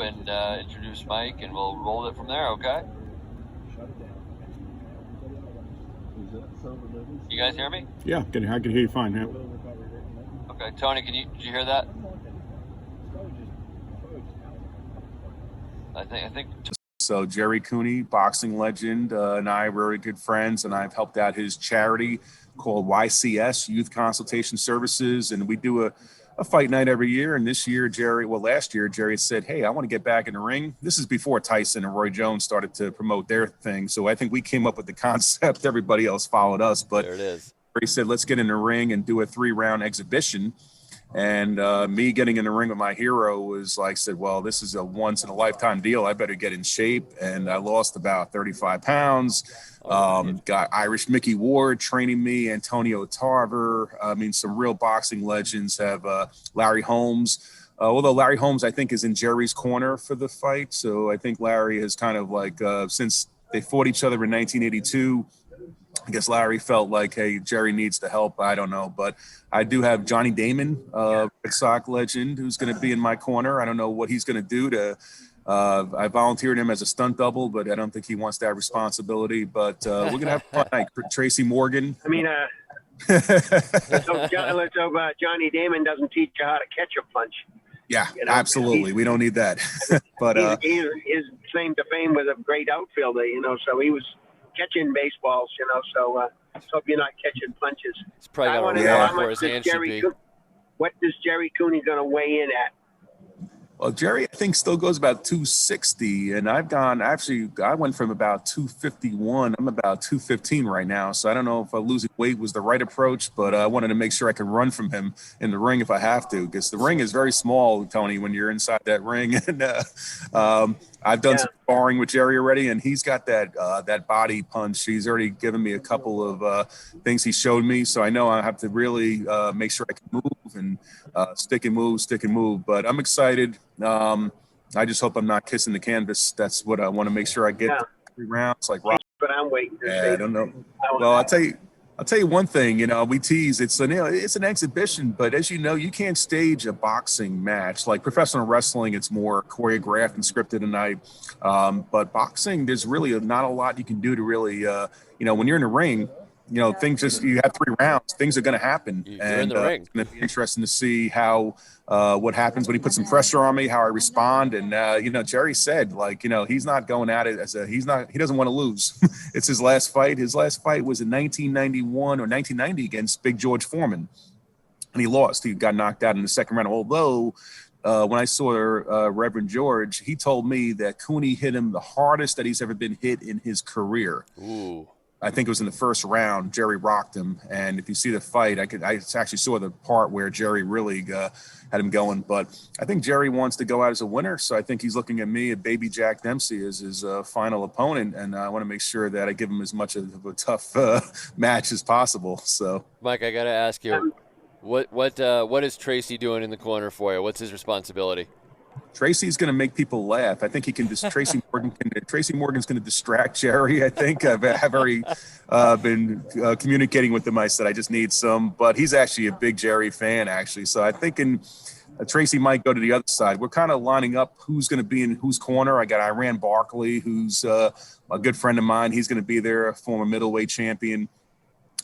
and introduce Mike, and we'll roll it from there. Okay? You guys hear me? Yeah, I can hear you fine. Yeah. Okay, Tony, did you hear that? I think. So Jerry Cooney, boxing legend, and I are very good friends, and I've helped out his charity called YCS, Youth Consultation Services, and we do a fight night every year. And this year, last year, Jerry said, hey, I want to get back in the ring. This is before Tyson and Roy Jones started to promote their thing. So I think we came up with the concept. Everybody else followed us. But there it is. Jerry said, let's get in the ring and do a 3-round exhibition. And me getting in the ring with my hero was like, said, well, this is a once in a lifetime deal. I better get in shape. And I lost about 35 pounds. Got Irish Mickey Ward training me, Antonio Tarver. I mean, some real boxing legends have Larry Holmes. Although Larry Holmes, I think, is in Jerry's corner for the fight. So I think Larry has kind of like, since they fought each other in 1982, I guess Larry felt like, hey, Jerry needs the help. I don't know. But I do have Johnny Damon, Red Sox legend, who's going to be in my corner. I don't know what he's going to do to I volunteered him as a stunt double, but I don't think he wants that responsibility. But we're going to have a fun night. Tracy Morgan. I mean, let's hope Johnny Damon doesn't teach you how to catch a punch. Yeah, absolutely. We don't need that. But his claim to fame was a great outfielder, so he was catching baseballs, so let's hope you're not catching punches. It's probably got to know where his hand should be. What does Jerry Cooney going to weigh in at? Well, Jerry, I think, still goes about 260, and I went from about 251. I'm about 215 right now, so I don't know if losing weight was the right approach, but I wanted to make sure I could run from him in the ring if I have to, because the ring is very small, Tony, when you're inside that ring. And I've done some sparring with Jerry already, and he's got that body punch. He's already given me a couple of things he showed me, so I know I have to really make sure I can move and stick and move. But I'm excited. I just hope I'm not kissing the canvas. That's what I want to make sure I get 3 rounds. Like, but I'm waiting. I don't know. Well, I'll tell you one thing. We tease it's an exhibition, but as you know, you can't stage a boxing match. Like professional wrestling, it's more choreographed and scripted. And but boxing, there's really not a lot you can do to really, when you're in the ring. Things you have 3 rounds, things are going to happen. You're in the ring. It's going to be interesting to see how, what happens when he puts some pressure on me, how I respond. And, Jerry said, he's not going at it he doesn't want to lose. It's his last fight. His last fight was in 1991 or 1990 against Big George Foreman. And he lost. He got knocked out in the second round. Although, when I saw Reverend George, he told me that Cooney hit him the hardest that he's ever been hit in his career. Ooh. I think it was in the first round. Jerry rocked him, and if you see the fight, I actually saw the part where Jerry really had him going. But I think Jerry wants to go out as a winner, so I think he's looking at me, at Baby Jack Dempsey, as his final opponent, and I want to make sure that I give him as much of a tough match as possible. So, Mike, I got to ask you, what is Tracy doing in the corner for you? What's his responsibility? Tracy's going to make people laugh. I think he can. Tracy Morgan's going to distract Jerry. I think I've already been communicating with him. I said I just need some, but he's actually a big Jerry fan, actually. So I think Tracy might go to the other side. We're kind of lining up who's going to be in whose corner. I got Iran Barkley, who's a good friend of mine. He's going to be there, a former middleweight champion.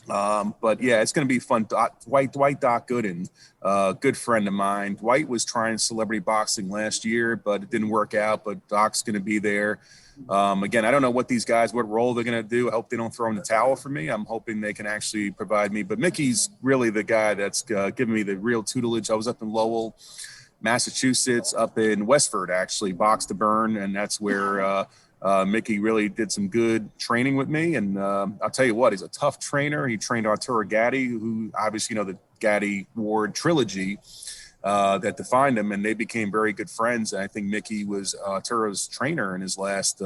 But yeah, it's going to be fun. Dwight Doc Gooden, good friend of mine. Dwight was trying celebrity boxing last year, but it didn't work out. But Doc's going to be there. Again, I don't know what role they're going to do. I hope they don't throw in the towel for me. I'm hoping they can actually provide me. But Mickey's really the guy that's giving me the real tutelage. I was up in Lowell, Massachusetts, up in Westford, actually, Box to Burn, and that's where Mickey really did some good training with me. And I'll tell you what, he's a tough trainer. He trained Arturo Gatti, who obviously, the Gatti Ward trilogy that defined him, and they became very good friends. And I think Mickey was Arturo's trainer in his last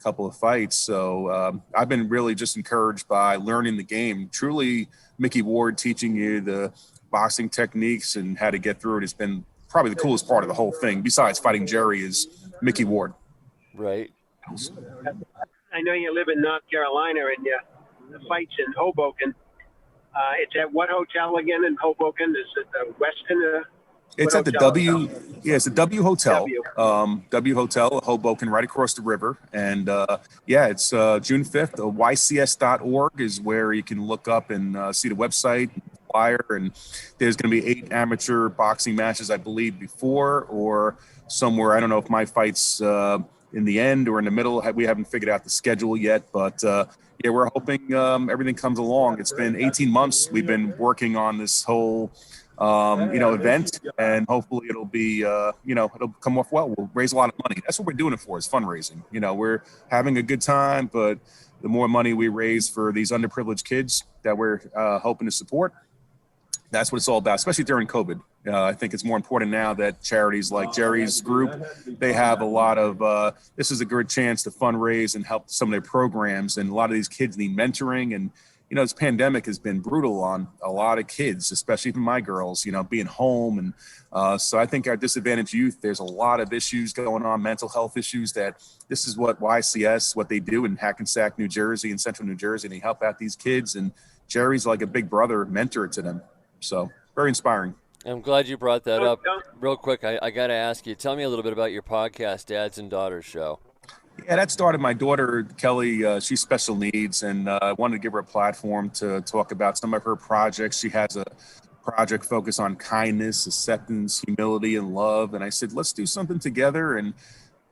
couple of fights. So I've been really just encouraged by learning the game. Truly, Mickey Ward teaching you the boxing techniques and how to get through it has been probably the coolest part of the whole thing, besides fighting Jerry, is Mickey Ward. Right. I know you live in North Carolina, and the fight's in Hoboken. It's at what hotel again in Hoboken? Is it the Westin? It's What at the hotel? it's the W Hotel. W. W Hotel, Hoboken, right across the river. And it's June 5th. YCS.org is where you can look up and see the website, flyer. And there's going to be 8 amateur boxing matches, I believe, before or somewhere. I don't know if my fight's in the end or in the middle. We haven't figured out the schedule yet. But we're hoping everything comes along. It's been 18 months. We've been working on this whole event, and hopefully it'll be, it'll come off well. We'll raise a lot of money. That's what we're doing it for, is fundraising. We're having a good time, but the more money we raise for these underprivileged kids that we're hoping to support, that's what it's all about, especially during COVID. I think it's more important now that charities like Jerry's group, they have a lot of, this is a good chance to fundraise and help some of their programs. And a lot of these kids need mentoring. And this pandemic has been brutal on a lot of kids, especially for my girls, being home. And so I think our disadvantaged youth, there's a lot of issues going on, mental health issues, that this is what YCS, what they do in Hackensack, New Jersey, and Central New Jersey. And they help out these kids. And Jerry's like a big brother mentor to them. So very inspiring. I'm glad you brought that up. Real quick, I got to ask you, tell me a little bit about your podcast, Dads and Daughters Show. Yeah, that started my daughter, Kelly. She's special needs, and I wanted to give her a platform to talk about some of her projects. She has a project focused on kindness, acceptance, humility, and love. And I said, let's do something together. And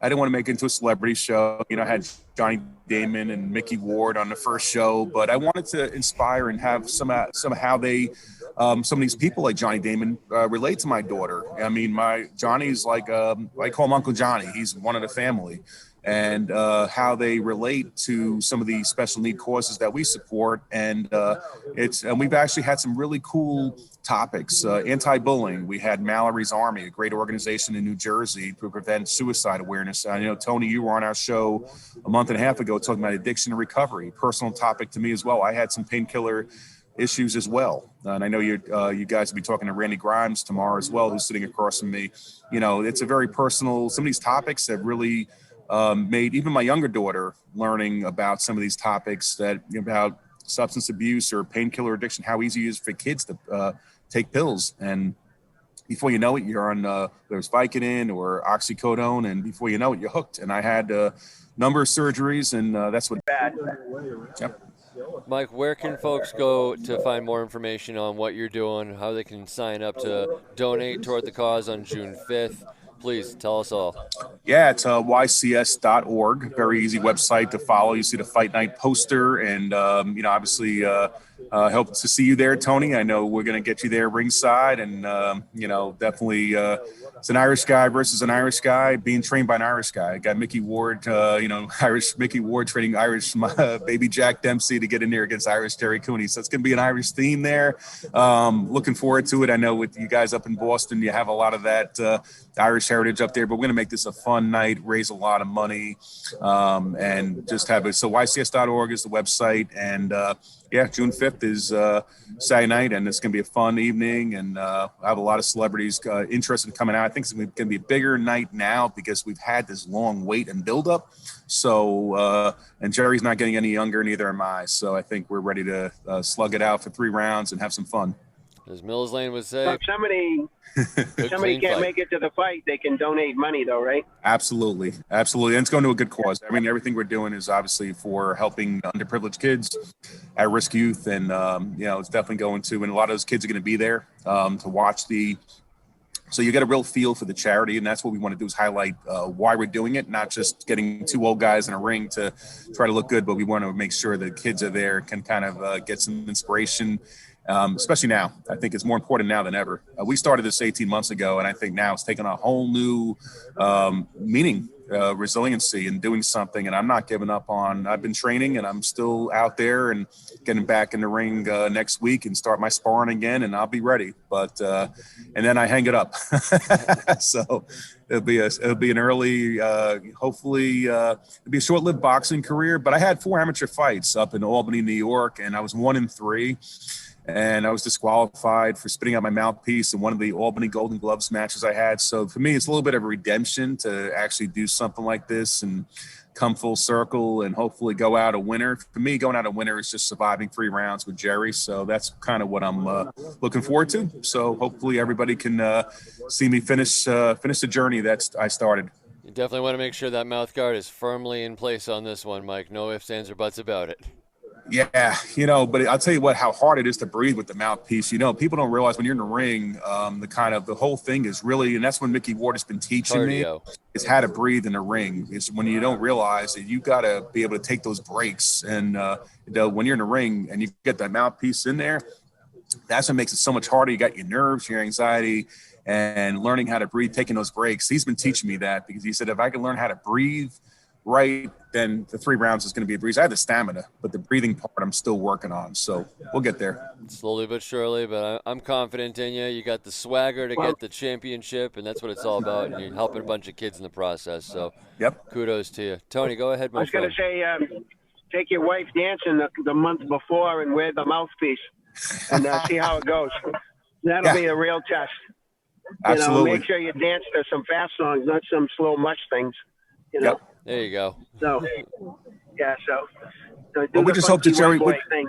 I didn't want to make it into a celebrity show. I had Johnny Damon and Mickey Ward on the first show, but I wanted to inspire and have somehow they, some of these people like Johnny Damon relate to my daughter. I mean, Johnny's like, I call him Uncle Johnny. He's one of the family. And how they relate to some of the special need causes that we support. And we've actually had some really cool topics. Anti-bullying. We had Mallory's Army, a great organization in New Jersey to prevent suicide awareness. I know, Tony, you were on our show a month and a half ago talking about addiction and recovery, personal topic to me as well. I had some painkiller issues as well. And I know you guys will be talking to Randy Grimes tomorrow as well, who's sitting across from me. It's a very personal, some of these topics have really made even my younger daughter learning about some of these topics about substance abuse or painkiller addiction, how easy it is for kids to take pills. And before you know it, you're on there's Vicodin or oxycodone, and before you know it, you're hooked. And I had a number of surgeries, and that's what bad. Yep. Mike, where can folks go to find more information on what you're doing, how they can sign up to donate toward the cause on June 5th? Please tell us all. Yeah, it's YCS.org. Very easy website to follow. You see the Fight Night poster, and obviously hope to see you there, Tony. I know we're going to get you there ringside, and definitely it's an Irish guy versus an Irish guy being trained by an Irish guy. I got Mickey Ward, Irish Mickey Ward training Irish baby Jack Dempsey to get in there against Irish Terry Cooney. So it's going to be an Irish theme there. Looking forward to it. I know with you guys up in Boston, you have a lot of that Irish heritage up there, but we're going to make this a fun night, raise a lot of money, and just have it. So YCS.org is the website, and June 5th is Saturday night, and it's going to be a fun evening, and I have a lot of celebrities interested in coming out. I think it's going to be a bigger night now because we've had this long wait and build up. So, and Jerry's not getting any younger, neither am I. So I think we're ready to slug it out for 3 rounds and have some fun. As Mills Lane would say, If somebody can't make it to the fight, they can donate money, though, right? Absolutely. And it's going to a good cause. I mean, everything we're doing is obviously for helping underprivileged kids, at-risk youth, and it's definitely going to. And a lot of those kids are going to be there to watch So you get a real feel for the charity, and that's what we want to do, is highlight why we're doing it, not just getting 2 old guys in a ring to try to look good, but we want to make sure that kids are there, can kind of get some inspiration. Especially now. I think it's more important now than ever. We started this 18 months ago, and I think now it's taken a whole new meaning, resiliency, and doing something. And I'm not giving up on. I've been training, and I'm still out there and getting back in the ring next week and start my sparring again, and I'll be ready. But and then I hang it up. So it'll be an early, hopefully it'll be a short-lived boxing career. But I had 4 amateur fights up in Albany, New York, and I was 1-3. and I was disqualified for spitting out my mouthpiece in one of the Albany Golden Gloves matches I had. So for me, it's a little bit of a redemption to actually do something like this and come full circle and hopefully go out a winner. For me, going out a winner is just surviving 3 rounds with Jerry. So that's kind of what I'm looking forward to. So hopefully everybody can see me finish the journey that I started. You definitely want to make sure that mouth guard is firmly in place on this one, Mike. No ifs, ands, or buts about it. Yeah, but I'll tell you what, how hard it is to breathe with the mouthpiece. People don't realize when you're in the ring, the whole thing is really, and that's when Mickey Ward has been teaching Cardio. me, is how to breathe in the ring. It's when you don't realize that you got to be able to take those breaks. And when you're in the ring and you get that mouthpiece in there, that's what makes it so much harder. You got your nerves, your anxiety, and learning how to breathe, taking those breaks. He's been teaching me that because he said, if I can learn how to breathe right, then the 3 rounds is going to be a breeze. I have the stamina, but the breathing part I'm still working on. So we'll get there. Slowly but surely, but I'm confident in you. You got the swagger to get the championship, and that's what it's all about. And you're helping a bunch of kids in the process. So yep, kudos to you. Tony, go ahead, my I was going friend. to say, take your wife dancing the month before and wear the mouthpiece and see how it goes. That'll be a real test. Absolutely. Make sure you dance to some fast songs, not some slow mush things. Yep. There you go. So, yeah. So Well, we just hope that Jerry. thing.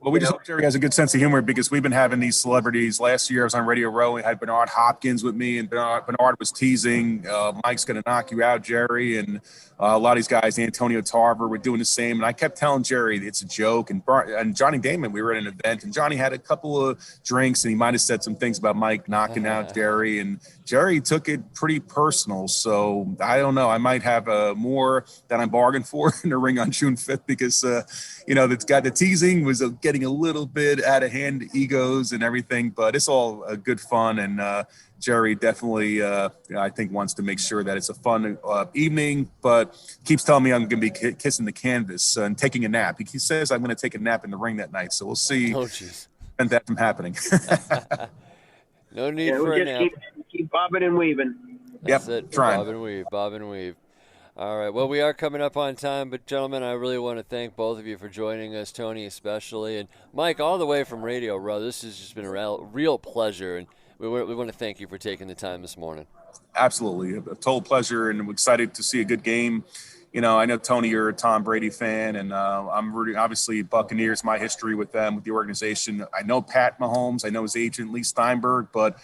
Well, we just hope Jerry has a good sense of humor because we've been having these celebrities. Last year I was on Radio Row and had Bernard Hopkins with me, and Bernard was teasing, Mike's going to knock you out, Jerry. And a lot of these guys, Antonio Tarver, were doing the same. And I kept telling Jerry it's a joke. And Johnny Damon, we were at an event, and Johnny had a couple of drinks, and he might have said some things about Mike knocking out Jerry. And Jerry took it pretty personal. So I don't know. I might have more that I'm bargained for in the ring on June 5th because, that's got the teasing was getting a little bit out of hand, egos and everything, but it's all good fun. And Jerry definitely, I think, wants to make sure that it's a fun evening, but keeps telling me I'm going to be kissing the canvas and taking a nap. He says I'm going to take a nap in the ring that night, so we'll see. Oh, jeez. And that from happening. No need for a nap. Keep bobbing and weaving. That's Yep, it. trying. Bob and weave. All right. Well, we are coming up on time, but gentlemen, I really want to thank both of you for joining us, Tony especially, and Mike all the way from Radio Row. This has just been a real pleasure, and we want to thank you for taking the time this morning. Absolutely. A total pleasure, and I'm excited to see a good game. I know, Tony, you're a Tom Brady fan, and I'm rooting, obviously, Buccaneers, my history with them, with the organization. I know Pat Mahomes. I know his agent, Lee Steinberg, but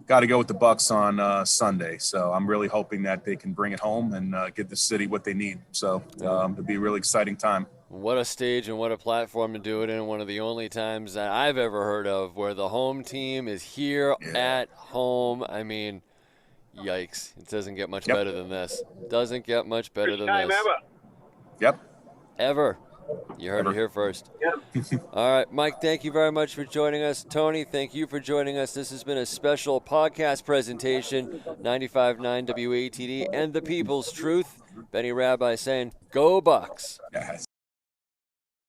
got to go with the Bucs on Sunday. So I'm really hoping that they can bring it home and give the city what they need. So it'll be a really exciting time. What a stage and what a platform to do it in. One of the only times that I've ever heard of where the home team is here at home. I mean, yikes. It doesn't get much better than this. Doesn't get much better than First time this. ever. Yep. Ever. You heard it here first. Yep. All right, Mike, thank you very much for joining us. Tony, thank you for joining us. This has been a special podcast presentation, 95.9 WATD and the People's Truth. Benny Rabbi saying, go Bucks. Yes.